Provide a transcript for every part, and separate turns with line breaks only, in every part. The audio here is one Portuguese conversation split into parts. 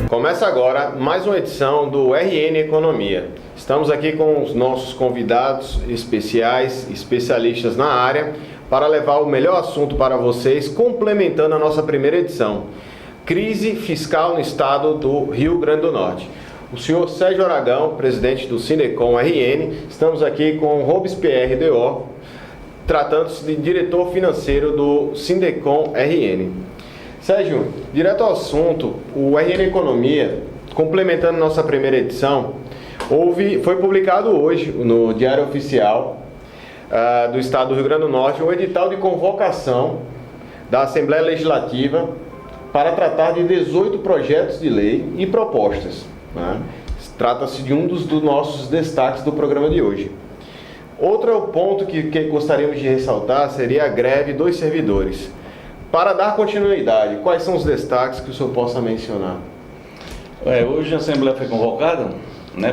Começa agora mais uma edição do RN Economia. Estamos aqui com os nossos convidados especiais, especialistas na área, para levar o melhor assunto para vocês, complementando a nossa primeira edição. Crise fiscal no estado do Rio Grande do Norte. O senhor Sérgio Aragão, presidente do Sindecom RN, estamos aqui com o Robespierre DO, tratando-se de diretor financeiro do Sindecom RN. Sérgio, direto ao assunto, o RN Economia, complementando nossa primeira edição, foi publicado hoje no Diário Oficial do Estado do Rio Grande do Norte o edital de convocação da Assembleia Legislativa para tratar de 18 projetos de lei e propostas. Né? Trata-se de um dos nossos destaques do programa de hoje. Outro ponto que gostaríamos de ressaltar seria a greve dos servidores. Para dar continuidade, quais são os destaques que o senhor possa mencionar?
Hoje a Assembleia foi convocada,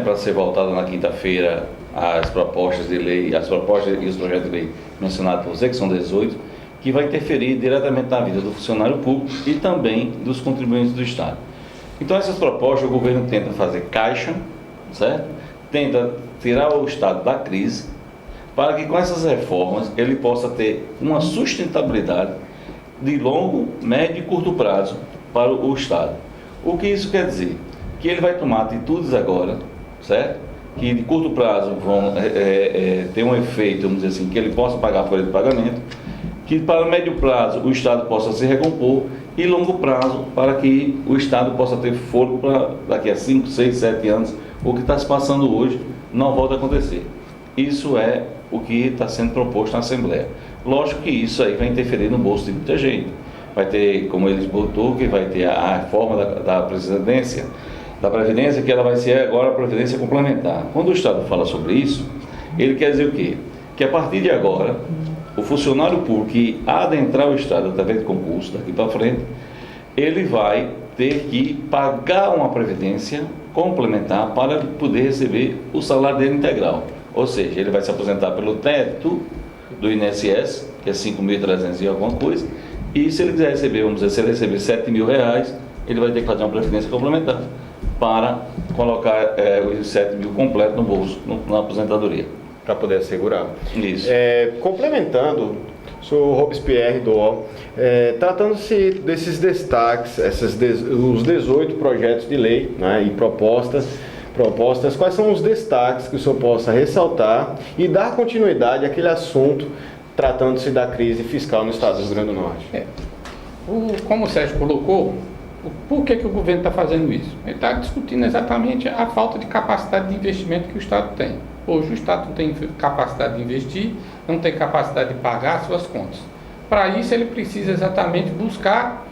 para ser votada na quinta-feira as propostas de lei, as propostas e os projetos de lei mencionados por você, que são 18, que vai interferir diretamente na vida do funcionário público e também dos contribuintes do Estado. Então essas propostas o governo tenta fazer caixa, certo? Tenta tirar o Estado da crise, para que com essas reformas ele possa ter uma sustentabilidade de longo, médio e curto prazo para o Estado. O que isso quer dizer? Que ele vai tomar atitudes agora, certo? Que de curto prazo vão ter um efeito, vamos dizer assim, que ele possa pagar a folha de pagamento, que para médio prazo o Estado possa se recompor e longo prazo para que o Estado possa ter fôlego para daqui a 5, 6, 7 anos, o que está se passando hoje não volta a acontecer. Isso é o que está sendo proposto na Assembleia. Lógico que isso aí vai interferir no bolso de muita gente. Vai ter, como eles botou, que vai ter a reforma da Previdência, que ela vai ser agora a Previdência Complementar. Quando o Estado fala sobre isso, ele quer dizer o quê? Que a partir de agora, o funcionário público que adentrar o Estado através de concurso, daqui para frente, ele vai ter que pagar uma Previdência Complementar para poder receber o salário dele integral. Ou seja, ele vai se aposentar pelo teto do INSS, que é 5.300 e alguma coisa, e se ele quiser receber, vamos dizer, se ele receber R$7.000, ele vai ter que fazer uma previdência complementar para colocar os 7.000 completo no bolso, na aposentadoria.
Para poder assegurar.
Isso.
Complementando, sou Robespierre do tratando-se desses destaques, os 18 projetos de lei, né, e propostas, quais são os destaques que o senhor possa ressaltar e dar continuidade àquele assunto tratando-se da crise fiscal no estado do Rio Grande do Norte?
Como o Sérgio colocou, por que o governo está fazendo isso? Ele está discutindo exatamente a falta de capacidade de investimento que o Estado tem. Hoje o Estado não tem capacidade de investir, não tem capacidade de pagar as suas contas. Para isso ele precisa exatamente buscar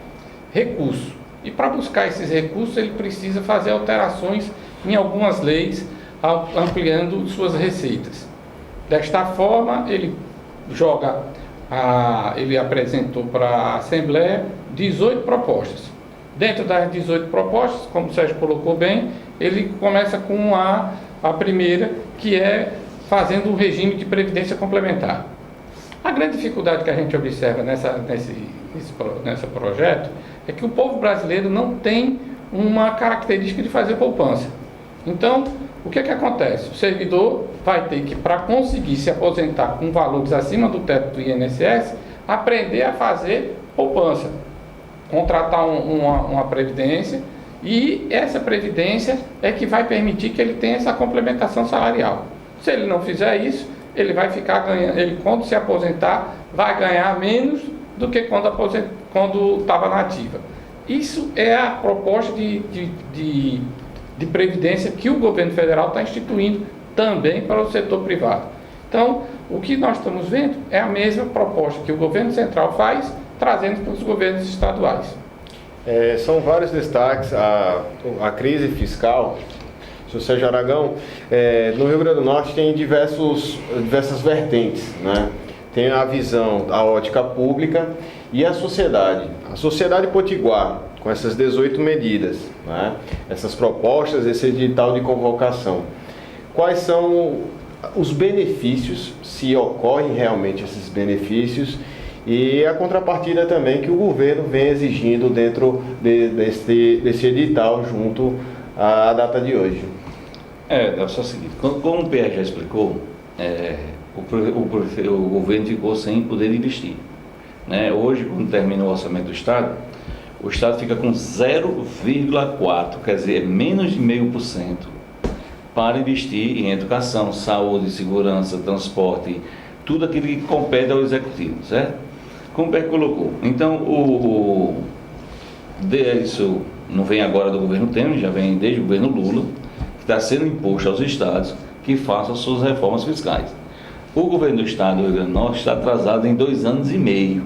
recursos. E para buscar esses recursos ele precisa fazer alterações em algumas leis, ampliando suas receitas. Desta forma, ele apresentou para a Assembleia 18 propostas. Dentro das 18 propostas, como o Sérgio colocou bem, ele começa com a primeira, que é fazendo um regime de previdência complementar. A grande dificuldade que a gente observa nesse projeto é que o povo brasileiro não tem uma característica de fazer poupança. Então, o que acontece? O servidor vai ter que, para conseguir se aposentar com valores acima do teto do INSS, aprender a fazer poupança, contratar uma previdência, e essa previdência é que vai permitir que ele tenha essa complementação salarial. Se ele não fizer isso, ele vai ficar ganhando, ele quando se aposentar vai ganhar menos do que quando estava na ativa. Isso é a proposta de previdência que o governo federal está instituindo também para o setor privado. Então, o que nós estamos vendo é a mesma proposta que o governo central faz, trazendo para os governos estaduais.
São vários destaques. A crise fiscal, senhor Sérgio Aragão, no Rio Grande do Norte tem diversas vertentes, né? Tem a visão, a ótica pública e a sociedade. A sociedade potiguar, com essas 18 medidas, né? Essas propostas, esse edital de convocação. Quais são os benefícios, se ocorrem realmente esses benefícios, e a contrapartida também que o governo vem exigindo dentro desse edital junto à data de hoje.
É só o seguinte, como o PR já explicou, o governo ficou sem poder investir. Né? Hoje, quando termina o orçamento do Estado, o Estado fica com 0,4%, quer dizer, menos de 0,5% para investir em educação, saúde, segurança, transporte, tudo aquilo que compete ao Executivo, certo? Como o PR colocou. Então, isso não vem agora do governo Temer, já vem desde o governo Lula, que está sendo imposto aos estados que façam suas reformas fiscais. O governo do estado do Rio Grande do Norte está atrasado em 2 anos e meio,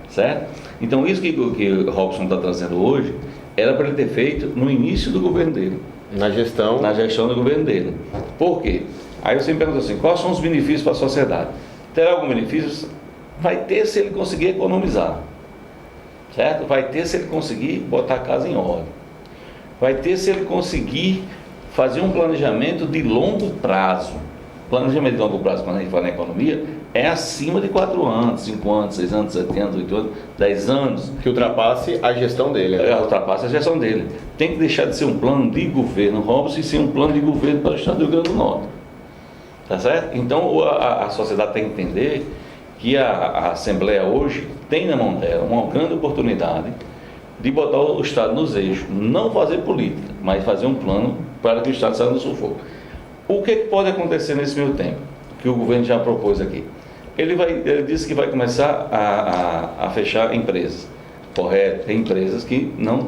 certo? Então, isso que o Robson está trazendo hoje, era para ele ter feito no início do governo dele. Na gestão do governo dele. Por quê? Aí eu sempre pergunto assim, quais são os benefícios para a sociedade? Terá algum benefício? Vai ter se ele conseguir economizar, certo? Vai ter se ele conseguir botar a casa em ordem. Vai ter se ele conseguir fazer um planejamento de longo prazo. Planejamento de longo prazo, quando a gente fala na economia, é acima de 4 anos, 5 anos, 6 anos, 7 anos, 8 anos, 10 anos.
Que ultrapasse a gestão dele. Né?
Ultrapasse a gestão dele. Tem que deixar de ser um plano de governo Robson e ser um plano de governo para o estado do Rio Grande do Norte. Tá certo? Então a sociedade tem que entender que a Assembleia hoje tem na mão dela uma grande oportunidade de botar o Estado nos eixos. Não fazer política, mas fazer um plano para que o Estado saia do sufoco. O que pode acontecer nesse meio tempo? Que o governo já propôs aqui. Ele disse que vai começar a fechar empresas. Correto, tem empresas que não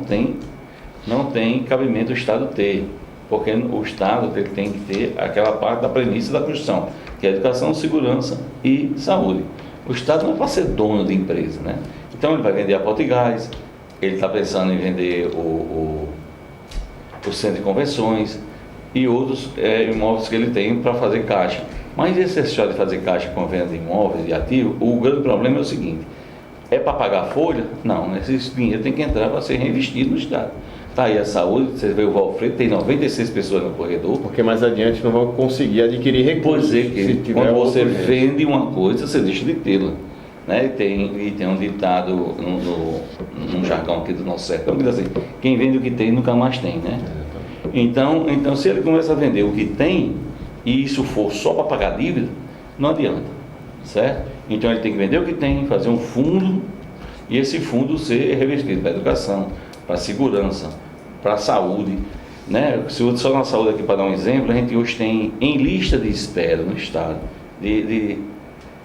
tem cabimento o Estado ter, porque o Estado tem que ter aquela parte da premissa da Constituição, que é educação, segurança e saúde. O Estado não é para ser dono de empresa, né? Então ele vai vender a Portigás, ele está pensando em vender o centro de convenções e outros imóveis que ele tem para fazer caixa. Mas esse história de fazer caixa com venda de imóveis, de ativos, o grande problema é o seguinte, é para pagar a folha? Não, esse dinheiro tem que entrar para ser reinvestido no Estado. Está aí a saúde, você vê o Valfredo, tem 96 pessoas no corredor.
Porque mais adiante não vão conseguir adquirir recursos.
Pois é, que quando você vende uma coisa, você deixa de tê-la. Né? E tem um ditado no jargão aqui do nosso sertão, que diz assim, quem vende o que tem nunca mais tem, né? Então se ele começa a vender o que tem, e isso for só para pagar dívida, não adianta, certo? Então ele tem que vender o que tem, fazer um fundo, e esse fundo ser revestido para a educação, para a segurança, para a saúde, né? Se eu só na saúde aqui para dar um exemplo, a gente hoje tem em lista de espera no estado de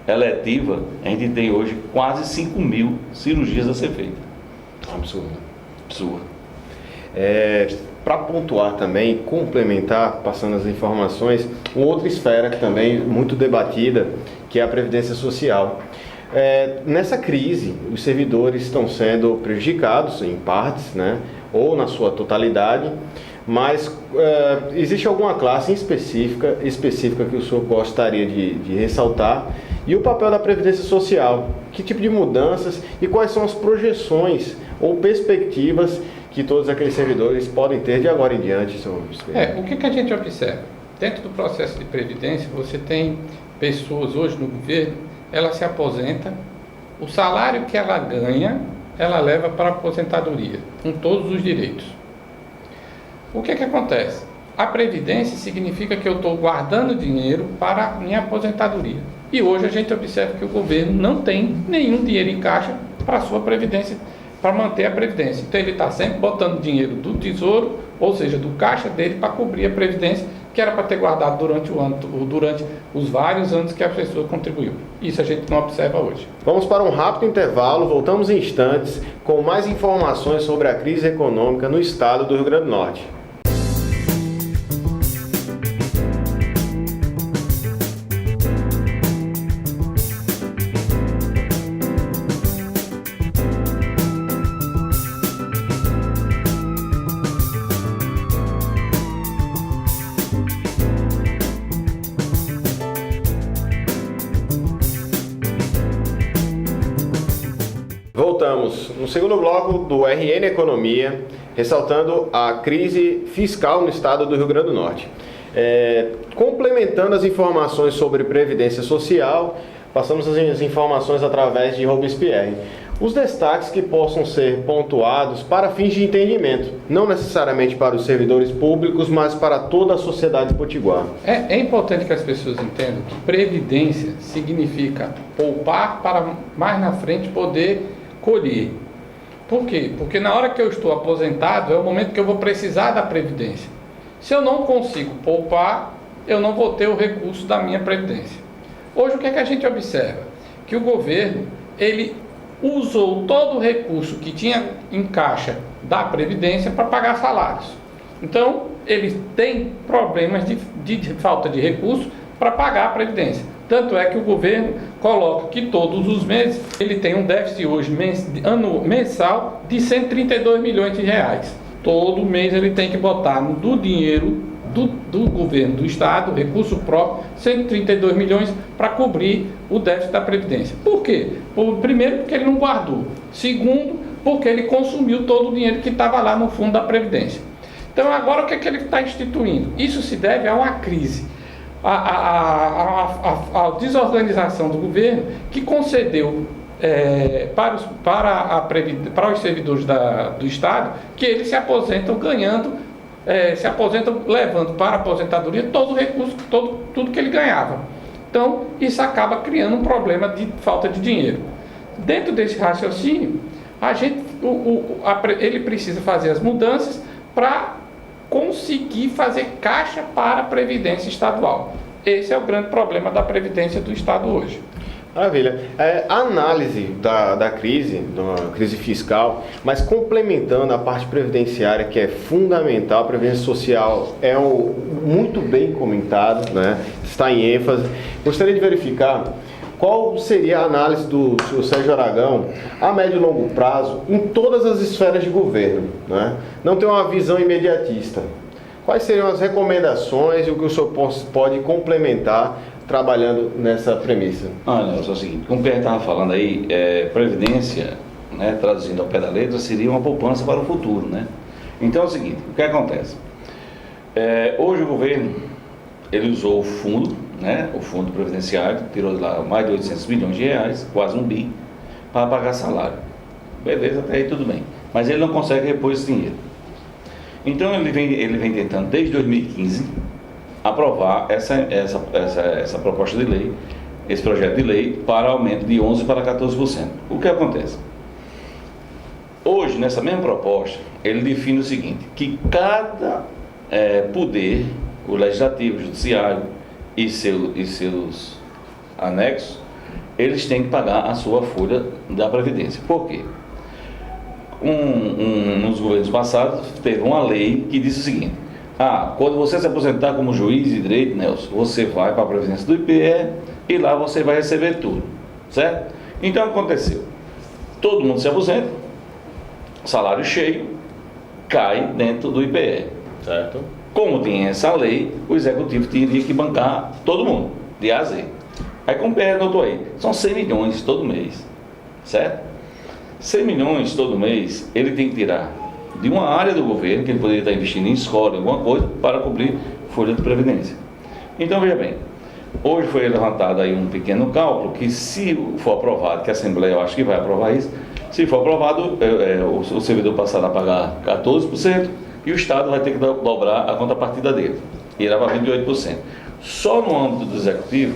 eletiva, a gente tem hoje quase 5.000 cirurgias a ser feitas.
Absurdo.
Para
pontuar também, complementar, passando as informações, uma outra esfera que também muito debatida, que é a Previdência Social. Nessa crise, os servidores estão sendo prejudicados em partes, né, ou na sua totalidade, mas existe alguma classe específica que o senhor gostaria de ressaltar? E o papel da Previdência Social? Que tipo de mudanças e quais são as projeções ou perspectivas que todos aqueles servidores podem ter de agora em diante, senhor?
O que a gente observa? Dentro do processo de previdência, você tem pessoas hoje no governo, ela se aposenta, o salário que ela ganha, ela leva para a aposentadoria, com todos os direitos. O que acontece? A previdência significa que eu estou guardando dinheiro para a minha aposentadoria. E hoje a gente observa que o governo não tem nenhum dinheiro em caixa para a sua previdência, para manter a previdência. Então ele está sempre botando dinheiro do tesouro, ou seja, do caixa dele, para cobrir a previdência, que era para ter guardado durante o ano, ou durante os vários anos que a pessoa contribuiu. Isso a gente não observa hoje.
Vamos para um rápido intervalo, voltamos em instantes com mais informações sobre a crise econômica no estado do Rio Grande do Norte. Voltamos no segundo bloco do RN Economia, ressaltando a crise fiscal no estado do Rio Grande do Norte. Complementando as informações sobre Previdência Social, passamos as informações através de Robespierre. Os destaques que possam ser pontuados para fins de entendimento, não necessariamente para os servidores públicos, mas para toda a sociedade potiguar.
É importante que as pessoas entendam que previdência significa poupar para mais na frente poder colher. Por quê? Porque na hora que eu estou aposentado é o momento que eu vou precisar da previdência. Se eu não consigo poupar, eu não vou ter o recurso da minha previdência. Hoje o que é que a gente observa? Que o governo, ele usou todo o recurso que tinha em caixa da Previdência para pagar salários. Então, eles têm problemas de falta de recursos para pagar a Previdência. Tanto é que o governo coloca que todos os meses ele tem um déficit hoje mensal de 132 milhões de reais. Todo mês ele tem que botar do dinheiro do governo do estado, recurso próprio, 132 milhões para cobrir o déficit da Previdência. Por quê? Primeiro, porque ele não guardou. Segundo, porque ele consumiu todo o dinheiro que estava lá no fundo da Previdência. Então, agora o que é que ele está instituindo? Isso se deve a uma crise, a desorganização do governo que concedeu para os servidores do estado que eles se aposentam ganhando, se aposentam levando para a aposentadoria todo o recurso, tudo que ele ganhava. Então, isso acaba criando um problema de falta de dinheiro. Dentro desse raciocínio, ele precisa fazer as mudanças para conseguir fazer caixa para a Previdência Estadual. Esse é o grande problema da Previdência do Estado hoje.
Maravilha. A análise da crise fiscal, mas complementando a parte previdenciária, que é fundamental, a previdência social é muito bem comentado, né? Está em ênfase. Gostaria de verificar qual seria a análise do senhor Sérgio Aragão a médio e longo prazo em todas as esferas de governo, né? Não tem uma visão imediatista. Quais seriam as recomendações e o que o senhor pode complementar trabalhando nessa premissa?
Nelson, é o seguinte, como o Pierre estava falando aí, previdência, né, traduzindo ao pé da letra, seria uma poupança para o futuro, né? Então é o seguinte, o que acontece? Hoje o governo, ele usou o fundo, né, o fundo previdenciário, tirou de lá mais de 800 milhões de reais, quase 1 bi, para pagar salário. Beleza, até aí tudo bem. Mas ele não consegue repor esse dinheiro. Então ele vem tentando, desde 2015, aprovar essa proposta de lei, esse projeto de lei, para aumento de 11% para 14%. O que acontece? Hoje, nessa mesma proposta, ele define o seguinte, que cada poder, o legislativo, o judiciário e seus anexos, eles têm que pagar a sua folha da Previdência. Por quê? Nos governos passados, teve uma lei que disse o seguinte, quando você se aposentar como juiz de direito, Nelson, você vai para a Previdência do IPE e lá você vai receber tudo, certo? Então aconteceu, todo mundo se aposenta, salário cheio, cai dentro do IPE, certo? Como tinha essa lei, o executivo teria que bancar todo mundo, de A a Z. Aí como o PR notou aí, são 100 milhões todo mês, certo? 100 milhões todo mês, ele tem que tirar de uma área do governo, que ele poderia estar investindo em escola, em alguma coisa, para cobrir folha de previdência. Então, veja bem, hoje foi levantado aí um pequeno cálculo, que se for aprovado, que a Assembleia eu acho que vai aprovar isso, se for aprovado, o servidor passará a pagar 14% e o Estado vai ter que dobrar a contrapartida dele, irá para 28%. Só no âmbito do Executivo,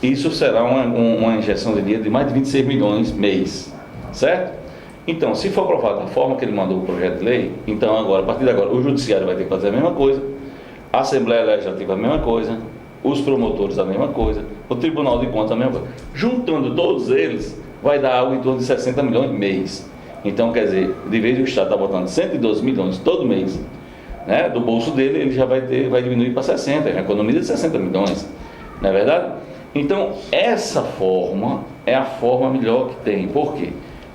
isso será uma injeção de dinheiro de mais de 26 milhões mês, certo? Então, se for aprovado da forma que ele mandou o projeto de lei, então agora, a partir de agora, o Judiciário vai ter que fazer a mesma coisa, a Assembleia Legislativa a mesma coisa, os promotores a mesma coisa, o Tribunal de Contas a mesma coisa. Juntando todos eles, vai dar algo em torno de 60 milhões mês. Então, quer dizer, de vez de o Estado estar botando 112 milhões todo mês, né, do bolso dele, ele já vai diminuir para 60, é uma economia de 60 milhões, não é verdade? Então, essa forma é a forma melhor que tem. Por quê?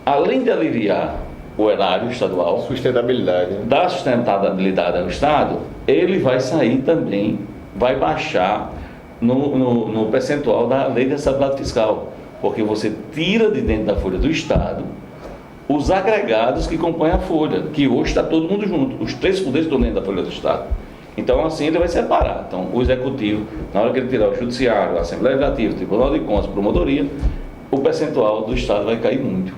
Além de aliviar o erário estadual,
sustentabilidade, né?
Da sustentabilidade ao Estado, ele vai sair também, vai baixar no percentual da lei de estabilidade fiscal, porque você tira de dentro da folha do Estado os agregados que compõem a folha, que hoje está todo mundo junto, os 3 poderes estão dentro da folha do Estado. Então, assim, ele vai separar. Então, o executivo, na hora que ele tirar o judiciário, a Assembleia Legislativa, o Tribunal de Contas, a promotoria, o percentual do Estado vai cair muito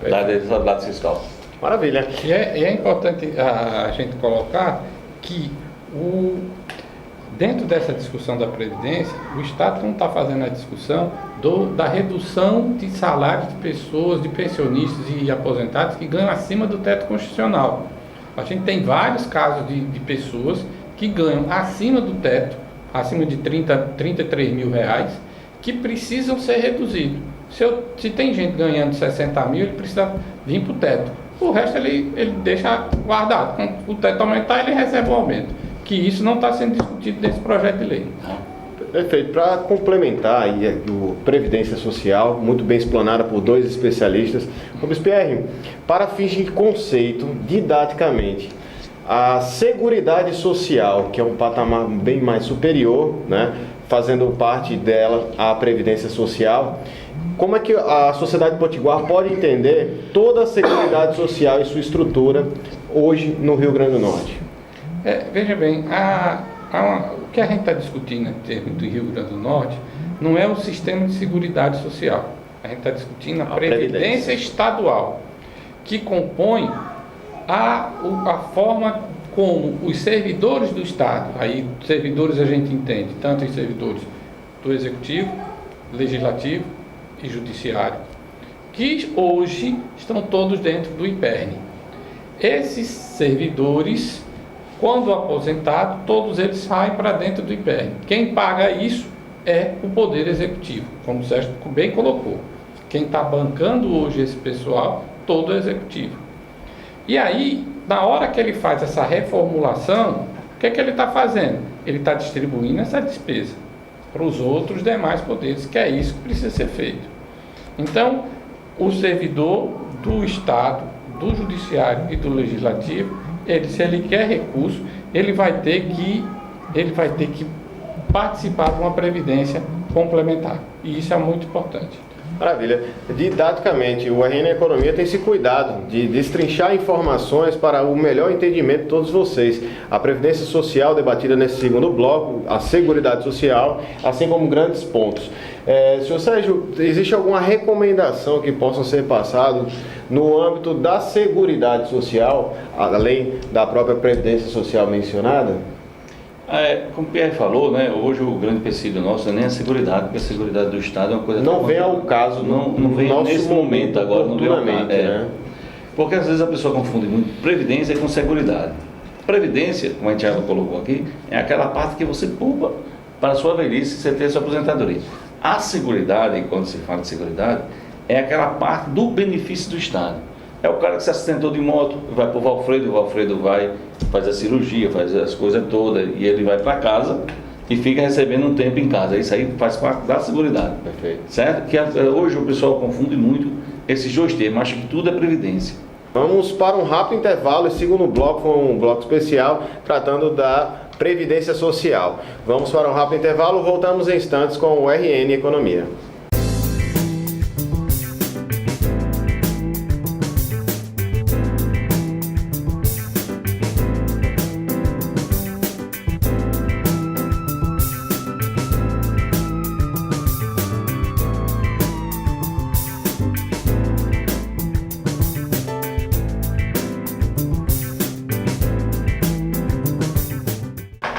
da lado fiscal.
Maravilha.
E é importante a gente colocar que dentro dessa discussão da Previdência, o Estado não está fazendo a discussão da redução de salários de pessoas, de pensionistas e aposentados que ganham acima do teto constitucional. A gente tem vários casos de pessoas que ganham acima do teto, acima de 33 mil reais, que precisam ser reduzidos. Se tem gente ganhando 60 mil, ele precisa vir para o teto. O resto ele deixa guardado. Quando o teto aumentar, ele recebe um aumento. Que isso não está sendo discutido nesse projeto de lei.
Perfeito. Para complementar aí o Previdência Social, muito bem explanada por dois especialistas, Robespierre, para fins de conceito, didaticamente, a Seguridade Social, que é um patamar bem mais superior, né, fazendo parte dela a Previdência Social, como é que a sociedade potiguar pode entender toda a Seguridade Social e sua estrutura hoje no Rio Grande do Norte?
Veja bem, o que a gente está discutindo em termos do Rio Grande do Norte não é o sistema de Seguridade Social. A gente está discutindo a Previdência Estadual, que compõe a forma como os servidores do Estado, aí servidores a gente entende, tanto os servidores do Executivo, Legislativo e Judiciário, que hoje estão todos dentro do IPERN. Esses servidores, quando aposentados, todos eles saem para dentro do IPERN. Quem paga isso é o Poder Executivo, como o Sérgio bem colocou. Quem está bancando hoje esse pessoal, todo o Executivo. E aí, na hora que ele faz essa reformulação, o que ele está fazendo? Ele está distribuindo essa despesa para os outros demais poderes, que é isso que precisa ser feito. Então, o servidor do Estado, do Judiciário e do Legislativo, se ele quer recurso, ele vai ter que participar de uma previdência complementar. E isso é muito importante.
Maravilha. Didaticamente, o RN Economia tem esse cuidado de destrinchar informações para o melhor entendimento de todos vocês. A Previdência Social debatida nesse segundo bloco, a Seguridade Social, assim como grandes pontos. Senhor Sérgio, existe alguma recomendação que possa ser passada no âmbito da Seguridade Social, além da própria Previdência Social mencionada?
Como o Pierre falou, né, hoje o grande empecilho nosso não é nem a seguridade, porque a seguridade do Estado é uma coisa...
Não vem ao caso
não vem nesse momento agora, não vem ao caso.
Né?
Porque às vezes a pessoa confunde muito previdência com seguridade. Previdência, como a gente já colocou aqui, é aquela parte que você poupa para a sua velhice, você ter a sua aposentadoria. A seguridade, quando se fala de seguridade, é aquela parte do benefício do Estado. É o cara que se acidentou de moto, vai para o Valfredo vai, faz a cirurgia, faz as coisas todas, e ele vai para casa e fica recebendo um tempo em casa. Isso aí faz parte da seguridade.
Perfeito.
Certo? Que hoje o pessoal confunde muito esses dois termos, acha que tudo é previdência.
Vamos para um rápido intervalo. Esse segundo bloco foi um bloco especial tratando da Previdência Social. Vamos para um rápido intervalo, voltamos em instantes com o RN Economia.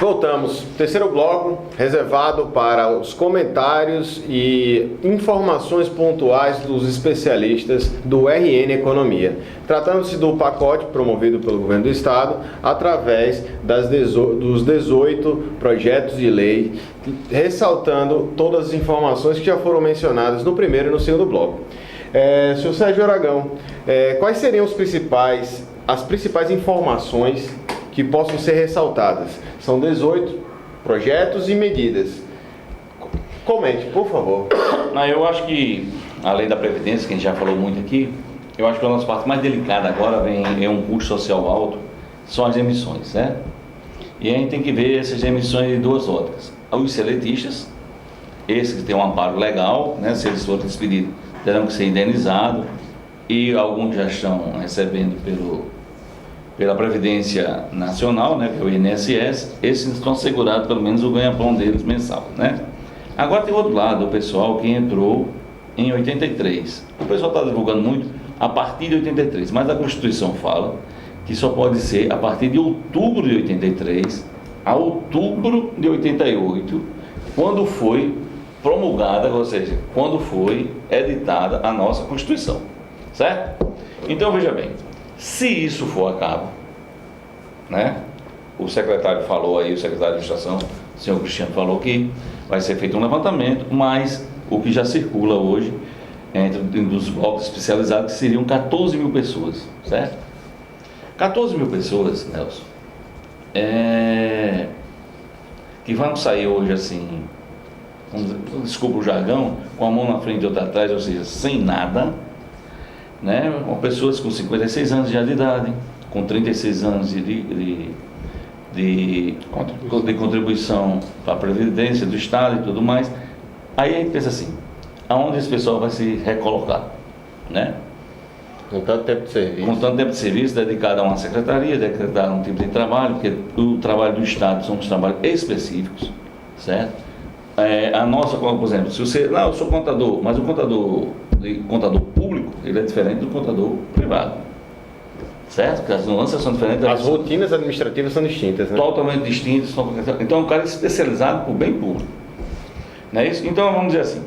Voltamos. Terceiro bloco, reservado para os comentários e informações pontuais dos especialistas do RN Economia. Tratando-se do pacote promovido pelo Governo do Estado, através dos 18 projetos de lei, ressaltando todas as informações que já foram mencionadas no primeiro e no segundo bloco. Senhor Sérgio Aragão, quais seriam as principais informações que possam ser ressaltadas? São 18 projetos e medidas. Comente, por favor.
Eu acho que, além da Previdência, que a gente já falou muito aqui, eu acho que a nossa parte mais delicada agora é um custo social alto, são as emissões, né? E a gente tem que ver essas emissões de duas óticas. Os seletistas, esses que têm um amparo legal, né? Se eles forem despedidos, terão que ser indenizados, e alguns já estão recebendo pela Previdência Nacional, né, que é o INSS, esses estão assegurados pelo menos o ganha-pão deles mensal, né? Agora tem outro lado, o pessoal que entrou em 83. O pessoal está divulgando muito a partir de 83, mas a Constituição fala que só pode ser a partir de outubro de 83 a outubro de 88, quando foi promulgada, ou seja, quando foi editada a nossa Constituição, certo? Então veja bem, se isso for a cabo, né? O secretário falou aí, o secretário de Administração, o senhor Cristiano, falou que vai ser feito um levantamento, mas o que já circula hoje dos blocos especializados, que seriam 14 mil pessoas, certo? 14 mil pessoas, Nelson, que vão sair hoje assim, desculpa o jargão, com a mão na frente e outra atrás, ou seja, sem nada, né? Com pessoas com 56 anos de idade, com 36 anos de contribuição para a Previdência do Estado e tudo mais. Aí a gente pensa assim, aonde esse pessoal vai se recolocar, né?
Com tanto tempo de serviço.
Com tanto tempo de serviço dedicado a uma secretaria, dedicado a um tipo de trabalho, porque o trabalho do Estado são os trabalhos específicos, certo? A nossa, por exemplo, se você, eu sou contador, mas o contador público, ele é diferente do contador privado, certo? Porque as nuances são diferentes.
As rotinas administrativas são distintas, né?
Totalmente distintas. Então, o cara é especializado por bem público, não é isso? Então, vamos dizer assim,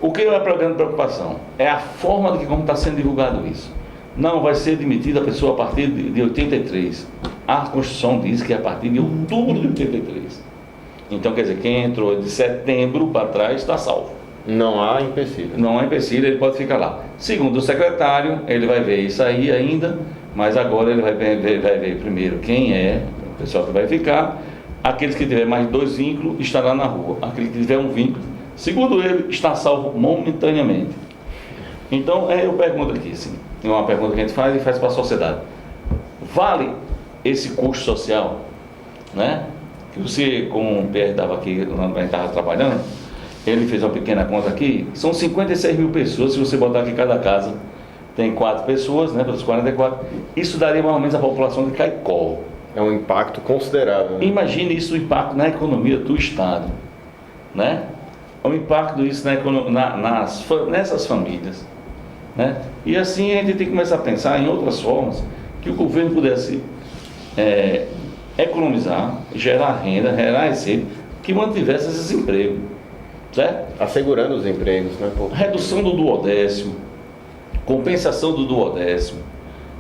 o que é a grande preocupação? É a forma de como está sendo divulgado isso. Não vai ser demitida a pessoa a partir de 83. A Constituição diz que é a partir de outubro de 83. Então, quer dizer, quem entrou de setembro para trás está salvo.
Não há empecilho.
Não há empecilho, ele pode ficar lá. Segundo o secretário, ele vai ver isso aí ainda, mas agora ele vai ver primeiro quem é o pessoal que vai ficar. Aqueles que tiver mais de 2 vínculos estará na rua. Aquele que tiver um vínculo, segundo ele, está salvo momentaneamente. Então, eu pergunto aqui, assim, é uma pergunta que a gente faz e faz para a sociedade. Vale esse custo social, né? Que você, como o Pierre estava aqui, quando a gente estava trabalhando, ele fez uma pequena conta aqui, são 56 mil pessoas, se você botar aqui cada casa tem 4 pessoas, né, pelos 44, isso daria mais ou menos a população de Caicó.
É um impacto considerável, né?
Imagine isso, o impacto na economia do Estado, né? O impacto disso nessas famílias, né? E assim a gente tem que começar a pensar em outras formas que o governo pudesse economizar, gerar renda, gerar receita, que mantivesse esses empregos, certo?
Assegurando os empregos, né?
Redução do duodécimo, compensação do duodécimo,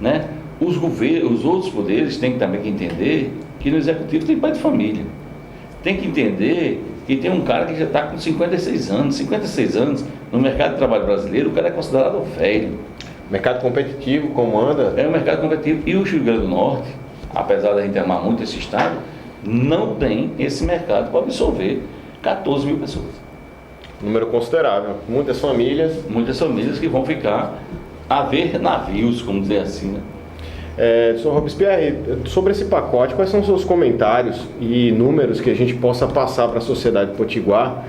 né? Os outros poderes têm também que entender que no executivo tem pai de família, tem que entender que tem um cara que já está com 56 anos no mercado de trabalho brasileiro, o cara é considerado velho.
Mercado competitivo, como anda?
É um mercado competitivo. E o Rio Grande do Norte, apesar da gente amar muito esse estado, não tem esse mercado para absorver 14 mil pessoas.
Número considerável. Muitas famílias
que vão ficar a ver navios, como dizer assim, né?
Sr. Robespierre, sobre esse pacote, quais são os seus comentários e números que a gente possa passar para a sociedade potiguar,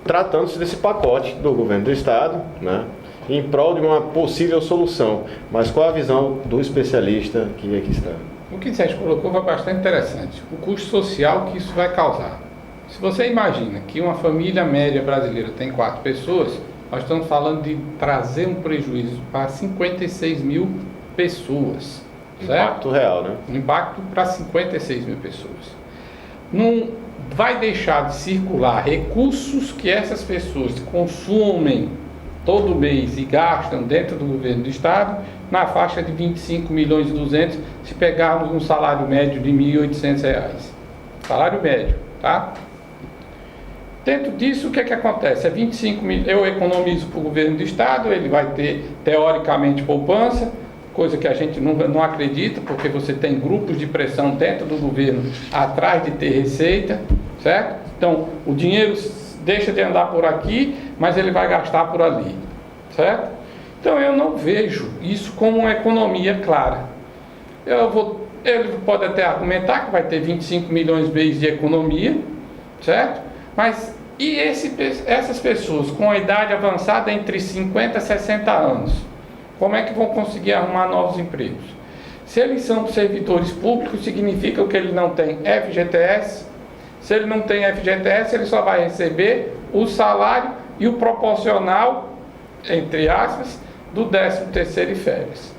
tratando-se desse pacote do governo do estado, né, em prol de uma possível solução, mas qual a visão do especialista que aqui está?
O que você colocou foi bastante interessante, o custo social que isso vai causar. Se você imagina que uma família média brasileira tem 4 pessoas, nós estamos falando de trazer um prejuízo para 56 mil pessoas. Certo?
Impacto real, né?
Um impacto para 56 mil pessoas. Não vai deixar de circular recursos que essas pessoas consomem todo mês e gastam dentro do governo do estado na faixa de 25 milhões e 200, se pegarmos um salário médio de R$ 1.800. Salário médio, tá? Dentro disso, o que é que acontece? 25 milhões, eu economizo para o governo do estado, ele vai ter, teoricamente, poupança, coisa que a gente não acredita, porque você tem grupos de pressão dentro do governo atrás de ter receita, certo? Então, o dinheiro deixa de andar por aqui, mas ele vai gastar por ali, certo? Então, eu não vejo isso como uma economia clara. Ele pode até argumentar que vai ter 25 milhões mês de economia, certo? Mas essas pessoas com a idade avançada entre 50 e 60 anos, como é que vão conseguir arrumar novos empregos? Se eles são servidores públicos, significa que ele não tem FGTS. Se ele não tem FGTS, ele só vai receber o salário e o proporcional, entre aspas, do 13º e férias.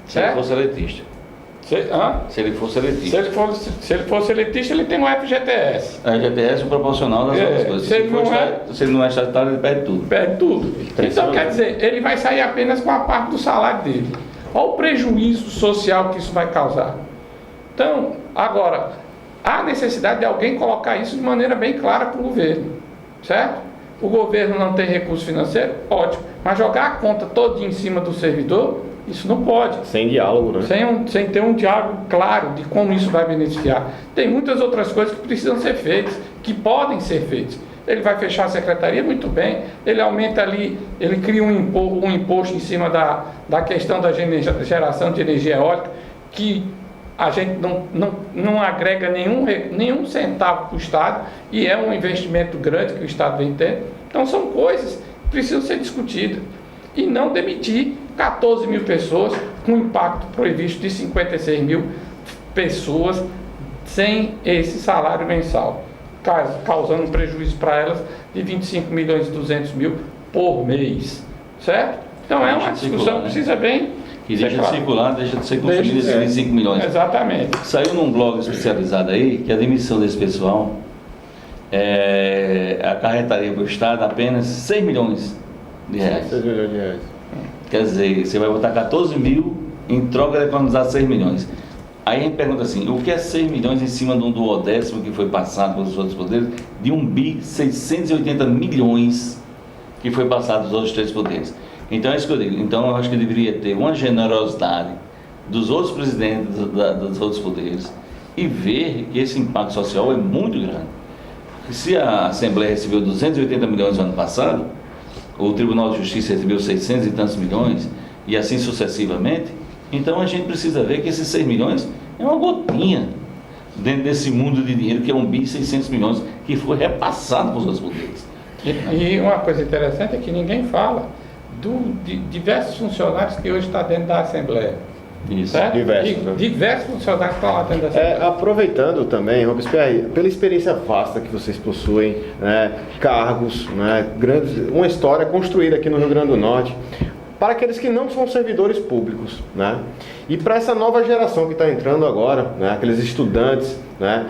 Se ele for seletista. Se ele for seletista.
Se ele for seletista, ele tem um FGTS.
A FGTS é o proporcional das outras coisas. Se ele não é estatutário, ele perde tudo.
Perde tudo. Então, quer dizer, ele vai sair apenas com a parte do salário dele. Olha o prejuízo social que isso vai causar. Então, agora, há necessidade de alguém colocar isso de maneira bem clara para o governo, certo? O governo não tem recurso financeiro? Ótimo. Mas jogar a conta toda em cima do servidor, isso não pode.
Sem diálogo, né?
Sem ter um diálogo claro de como isso vai beneficiar. Tem muitas outras coisas que precisam ser feitas, que podem ser feitas. Ele vai fechar a secretaria, muito bem. Ele aumenta ali, ele cria um imposto em cima da questão da geração de energia eólica, que a gente não agrega nenhum centavo para o Estado, e é um investimento grande que o Estado vem tendo. Então são coisas que precisam ser discutidas. E não demitir 14 mil pessoas com impacto previsto de 56 mil pessoas sem esse salário mensal, causando um prejuízo para elas de 25 milhões e 200 mil por mês, certo? Então é uma discussão que precisa bem...
Que deixa de circular, deixa de ser consumido esses 25 milhões.
Exatamente.
Saiu num blog especializado aí que a demissão desse pessoal acarretaria para o Estado apenas 6 milhões de reais.
6 milhões de reais.
Quer dizer, você vai botar 14 mil em troca de economizar 6 milhões. Aí a gente pergunta assim, o que é 6 milhões em cima de um duodécimo que foi passado pelos outros poderes, de 1.680 bilhões que foi passado dos outros 3 poderes? Então é isso que eu digo. Então eu acho que deveria ter uma generosidade dos outros presidentes dos outros poderes e ver que esse impacto social é muito grande. Se a Assembleia recebeu 280 milhões no ano passado, o Tribunal de Justiça recebeu 600 e tantos milhões, e assim sucessivamente, então a gente precisa ver que esses 6 milhões é uma gotinha dentro desse mundo de dinheiro que é 1.600 milhões que foi repassado para os outros poderes.
E uma coisa interessante é que ninguém fala de diversos funcionários que hoje estão dentro da Assembleia.
Isso,
certo?
Diversos, né?
Diversos funcionários que estão lá dentro da Assembleia.
Aproveitando também, Robespierre, pela experiência vasta que vocês possuem, né, cargos, né, uma história construída aqui no Rio Grande do Norte, para aqueles que não são servidores públicos, né, e para essa nova geração que está entrando agora, né, aqueles estudantes, né,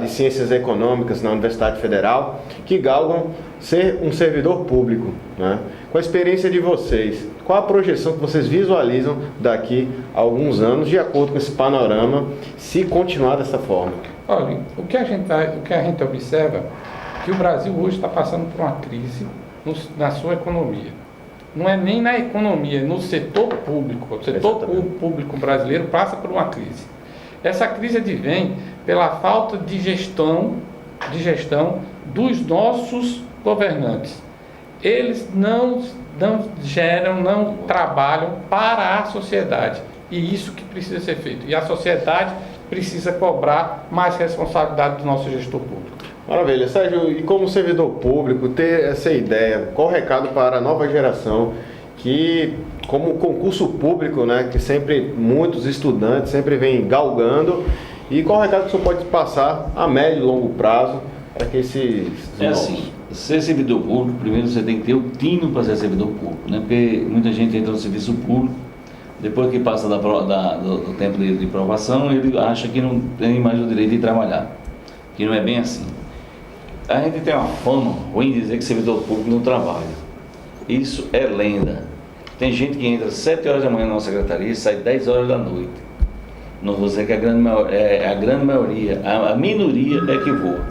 de Ciências Econômicas na Universidade Federal, que galgam ser um servidor público, né? Com a experiência de vocês, qual a projeção que vocês visualizam daqui a alguns anos, de acordo com esse panorama, se continuar dessa forma?
Olha, o que a gente observa é que o Brasil hoje está passando por uma crise na sua economia. Não é nem na economia, no setor público. O setor público brasileiro passa por uma crise. Essa crise advém pela falta de gestão dos nossos governantes. Eles não geram, não trabalham para a sociedade. E isso que precisa ser feito. E a sociedade precisa cobrar mais responsabilidade do nosso gestor público.
Maravilha. Sérgio, e como servidor público, ter essa ideia, qual o recado para a nova geração que, como concurso público, né, que sempre muitos estudantes sempre vêm galgando, e qual o recado que o senhor pode passar a médio e longo prazo para que esses...
assim, ser servidor público, primeiro você tem que ter o tino para ser servidor público, né? Porque muita gente entra no serviço público, depois que passa do tempo de provação, ele acha que não tem mais o direito de trabalhar, que não é bem assim. A gente tem uma fama ruim de dizer que servidor público não trabalha. Isso é lenda. Tem gente que entra 7 horas da manhã na secretaria e sai 10 horas da noite. Não vou dizer que a grande maioria, a minoria é que voa,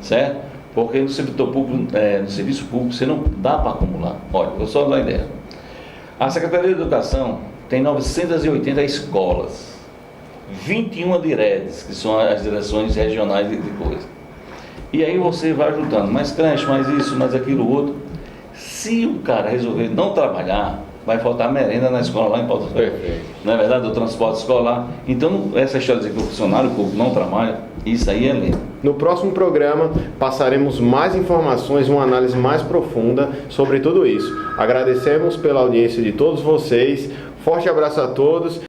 certo? Porque no servidor público, no serviço público, você não dá para acumular. Olha, vou só dar uma ideia. A Secretaria de Educação tem 980 escolas, 21 DIREDs, que são as direções regionais de coisa. E aí você vai juntando mais creche, mais isso, mais aquilo, outro. Se o cara resolver não trabalhar, vai faltar merenda na escola lá em Paulo Freire. Não é verdade? O transporte escolar. Então, essa história de dizer que o funcionário público não trabalha, isso aí é lento.
No próximo programa, passaremos mais informações, uma análise mais profunda sobre tudo isso. Agradecemos pela audiência de todos vocês. Forte abraço a todos.